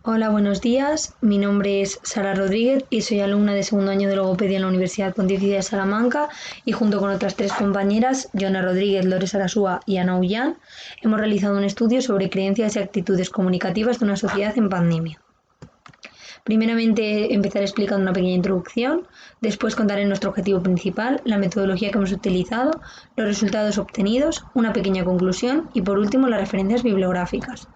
Hola, buenos días. Mi nombre es Sara Rodríguez y soy alumna de segundo año de logopedia en la Universidad Pontificia de Salamanca y junto con otras tres compañeras, Yona Rodríguez, Lore Sarasúa y Ana Ullán, hemos realizado un estudio sobre creencias y actitudes comunicativas de una sociedad en pandemia. Primeramente empezaré explicando una pequeña introducción, después contaré nuestro objetivo principal, la metodología que hemos utilizado, los resultados obtenidos, una pequeña conclusión y por último las referencias bibliográficas.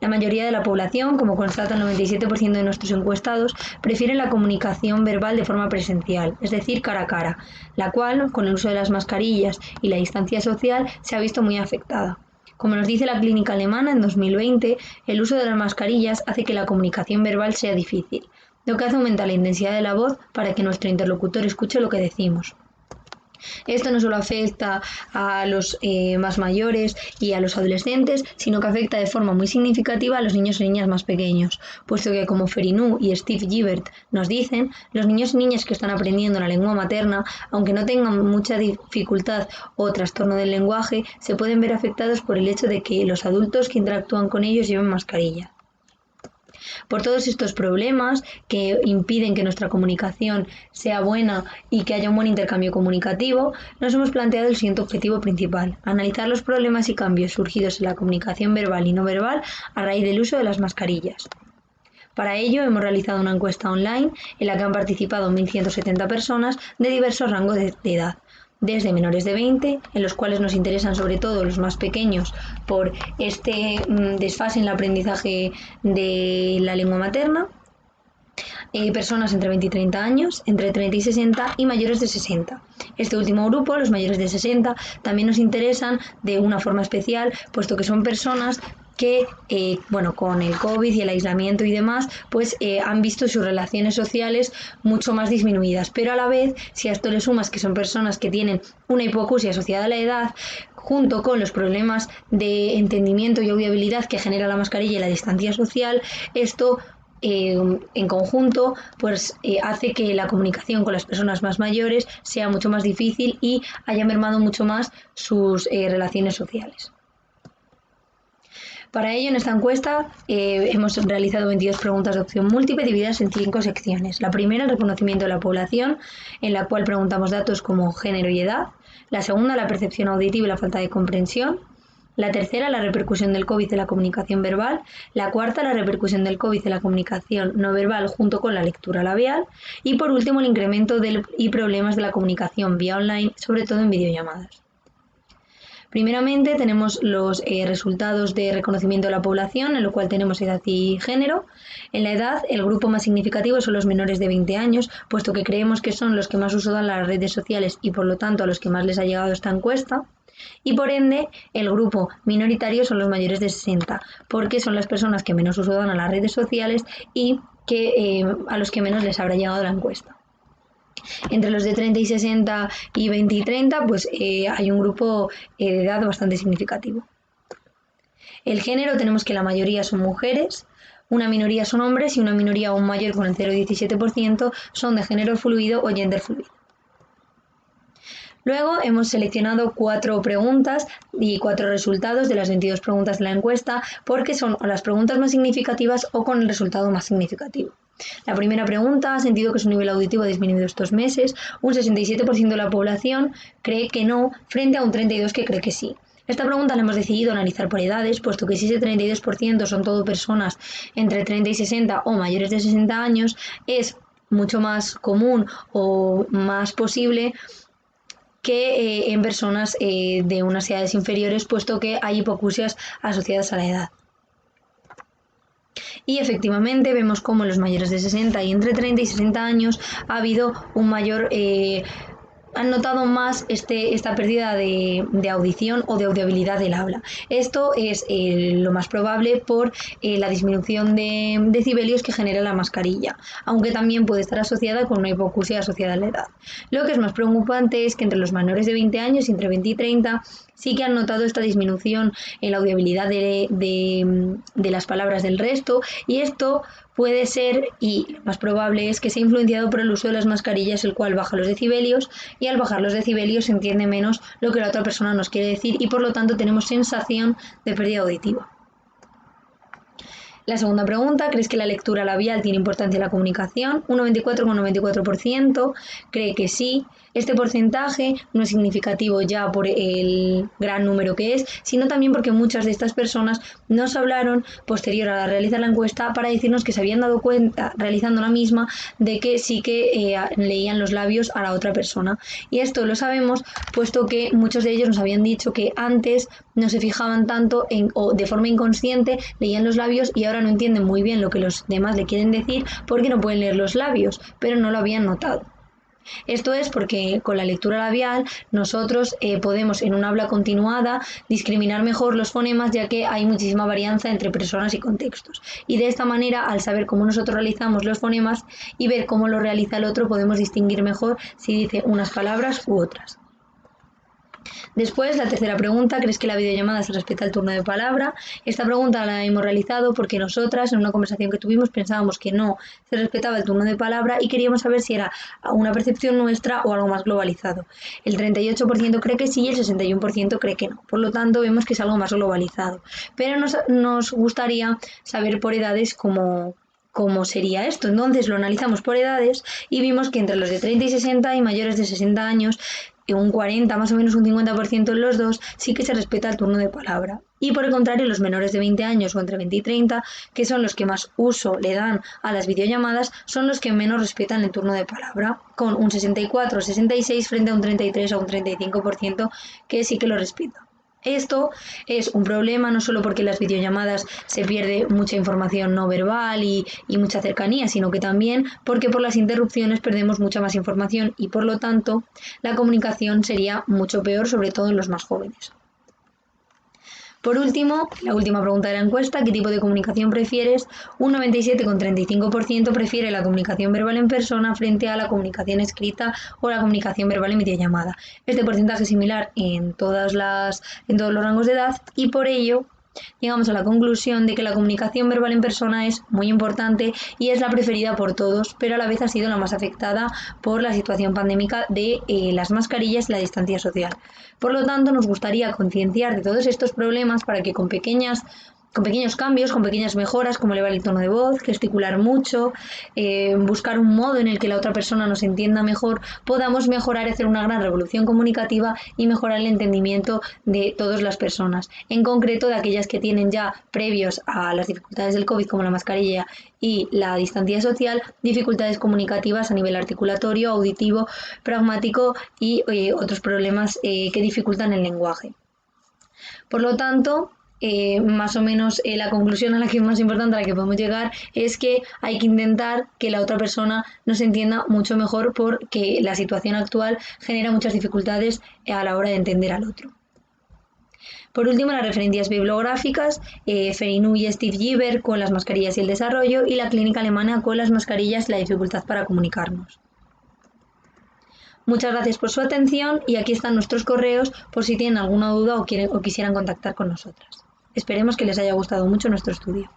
La mayoría de la población, como constata el 97% de nuestros encuestados, prefiere la comunicación verbal de forma presencial, es decir, cara a cara, la cual, con el uso de las mascarillas y la distancia social, se ha visto muy afectada. Como nos dice la clínica alemana, en 2020, el uso de las mascarillas hace que la comunicación verbal sea difícil, lo que hace aumentar la intensidad de la voz para que nuestro interlocutor escuche lo que decimos. Esto no solo afecta a los más mayores y a los adolescentes, sino que afecta de forma muy significativa a los niños y niñas más pequeños, puesto que, como Ferinú y Steve Gibert nos dicen, los niños y niñas que están aprendiendo la lengua materna, aunque no tengan mucha dificultad o trastorno del lenguaje, se pueden ver afectados por el hecho de que los adultos que interactúan con ellos lleven mascarilla. Por todos estos problemas que impiden que nuestra comunicación sea buena y que haya un buen intercambio comunicativo, nos hemos planteado el siguiente objetivo principal: analizar los problemas y cambios surgidos en la comunicación verbal y no verbal a raíz del uso de las mascarillas. Para ello hemos realizado una encuesta online en la que han participado 1.170 personas de diversos rangos de edad, desde menores de 20, en los cuales nos interesan sobre todo los más pequeños por este desfase en el aprendizaje de la lengua materna, personas entre 20 y 30 años, entre 30 y 60 y mayores de 60. Este último grupo, los mayores de 60, también nos interesan de una forma especial, puesto que son personas que, con el COVID y el aislamiento y demás, han visto sus relaciones sociales mucho más disminuidas. Pero a la vez, si a esto le sumas que son personas que tienen una hipoacusia asociada a la edad, junto con los problemas de entendimiento y audibilidad que genera la mascarilla y la distancia social, esto en conjunto hace que la comunicación con las personas más mayores sea mucho más difícil y haya mermado mucho más sus relaciones sociales. Para ello, en esta encuesta hemos realizado 22 preguntas de opción múltiple divididas en 5 secciones. La primera, el reconocimiento de la población, en la cual preguntamos datos como género y edad. La segunda, la percepción auditiva y la falta de comprensión. La tercera, la repercusión del COVID en la comunicación verbal. La cuarta, la repercusión del COVID en la comunicación no verbal junto con la lectura labial. Y por último, el incremento y problemas de la comunicación vía online, sobre todo en videollamadas. Primeramente tenemos los resultados de reconocimiento de la población, en lo cual tenemos edad y género. En la edad, el grupo más significativo son los menores de 20 años, puesto que creemos que son los que más uso dan las redes sociales y por lo tanto a los que más les ha llegado esta encuesta. Y por ende, el grupo minoritario son los mayores de 60, porque son las personas que menos uso dan a las redes sociales y a los que menos les habrá llegado la encuesta. Entre los de 30 y 60 y 20 y 30, hay un grupo de edad bastante significativo. El género, tenemos que la mayoría son mujeres, una minoría son hombres y una minoría aún mayor, con el 0,17%, son de género fluido o gender fluido. Luego hemos seleccionado 4 preguntas y 4 resultados de las 22 preguntas de la encuesta, porque son las preguntas más significativas o con el resultado más significativo. La primera pregunta: ¿ha sentido que su nivel auditivo ha disminuido estos meses? Un 67% de la población cree que no, frente a un 32% que cree que sí. Esta pregunta la hemos decidido analizar por edades, puesto que si ese 32% son todo personas entre 30 y 60 o mayores de 60 años, es mucho más común o más posible que en personas de unas edades inferiores, puesto que hay hipoacusias asociadas a la edad. Y efectivamente vemos cómo en los mayores de 60 y entre 30 y 60 años ha habido un mayor han notado más esta pérdida de audición o de audibilidad del habla. Esto es lo más probable por la disminución de decibelios que genera la mascarilla, aunque también puede estar asociada con una hipoacusia asociada a la edad. Lo que es más preocupante es que entre los menores de 20 años y entre 20 y 30 sí que han notado esta disminución en la audibilidad de las palabras del resto, y esto puede ser, y lo más probable es que sea influenciado por el uso de las mascarillas, el cual baja los decibelios, y al bajar los decibelios se entiende menos lo que la otra persona nos quiere decir y por lo tanto tenemos sensación de pérdida auditiva. La segunda pregunta, ¿crees que la lectura labial tiene importancia en la comunicación? Un 94,94% cree que sí. Este porcentaje no es significativo ya por el gran número que es, sino también porque muchas de estas personas nos hablaron posterior a realizar la encuesta para decirnos que se habían dado cuenta, realizando la misma, de que sí que leían los labios a la otra persona. Y esto lo sabemos puesto que muchos de ellos nos habían dicho que antes no se fijaban tanto o de forma inconsciente leían los labios y ahora no entienden muy bien lo que los demás le quieren decir porque no pueden leer los labios, pero no lo habían notado. Esto es porque con la lectura labial nosotros podemos en un habla continuada discriminar mejor los fonemas, ya que hay muchísima varianza entre personas y contextos. Y de esta manera, al saber cómo nosotros realizamos los fonemas y ver cómo lo realiza el otro, podemos distinguir mejor si dice unas palabras u otras. Después, la tercera pregunta, ¿crees que la videollamada se respeta el turno de palabra? Esta pregunta la hemos realizado porque nosotras, en una conversación que tuvimos, pensábamos que no se respetaba el turno de palabra y queríamos saber si era una percepción nuestra o algo más globalizado. El 38% cree que sí y el 61% cree que no. Por lo tanto, vemos que es algo más globalizado. Pero nos gustaría saber por edades cómo sería esto. Entonces lo analizamos por edades y vimos que entre los de 30 y 60 y mayores de 60 años, un 40, más o menos un 50% en los dos, sí que se respeta el turno de palabra. Y por el contrario, los menores de 20 años o entre 20 y 30, que son los que más uso le dan a las videollamadas, son los que menos respetan el turno de palabra, con un 64 o 66 frente a un 33 o un 35% que sí que lo respeta. Esto es un problema no solo porque en las videollamadas se pierde mucha información no verbal y mucha cercanía, sino que también porque por las interrupciones perdemos mucha más información y por lo tanto la comunicación sería mucho peor, sobre todo en los más jóvenes. Por último, la última pregunta de la encuesta, ¿qué tipo de comunicación prefieres? Un 97,35% prefiere la comunicación verbal en persona frente a la comunicación escrita o la comunicación verbal en videollamada. Este porcentaje es similar en todos los rangos de edad y por ello llegamos a la conclusión de que la comunicación verbal en persona es muy importante y es la preferida por todos, pero a la vez ha sido la más afectada por la situación pandémica de las mascarillas y la distancia social. Por lo tanto, nos gustaría concienciar de todos estos problemas para que con pequeños cambios, con pequeñas mejoras, como elevar el tono de voz, gesticular mucho, buscar un modo en el que la otra persona nos entienda mejor, podamos mejorar y hacer una gran revolución comunicativa y mejorar el entendimiento de todas las personas, en concreto de aquellas que tienen ya previos a las dificultades del COVID, como la mascarilla y la distancia social, dificultades comunicativas a nivel articulatorio, auditivo, pragmático y otros problemas que dificultan el lenguaje. Por lo tanto, más o menos la conclusión a la que es más importante a la que podemos llegar es que hay que intentar que la otra persona nos entienda mucho mejor porque la situación actual genera muchas dificultades a la hora de entender al otro. Por último, las referencias bibliográficas, Ferinou y Steve Giber con las mascarillas y el desarrollo y la clínica alemana con las mascarillas y la dificultad para comunicarnos. Muchas gracias por su atención y aquí están nuestros correos por si tienen alguna duda o quisieran contactar con nosotras. Esperemos que les haya gustado mucho nuestro estudio.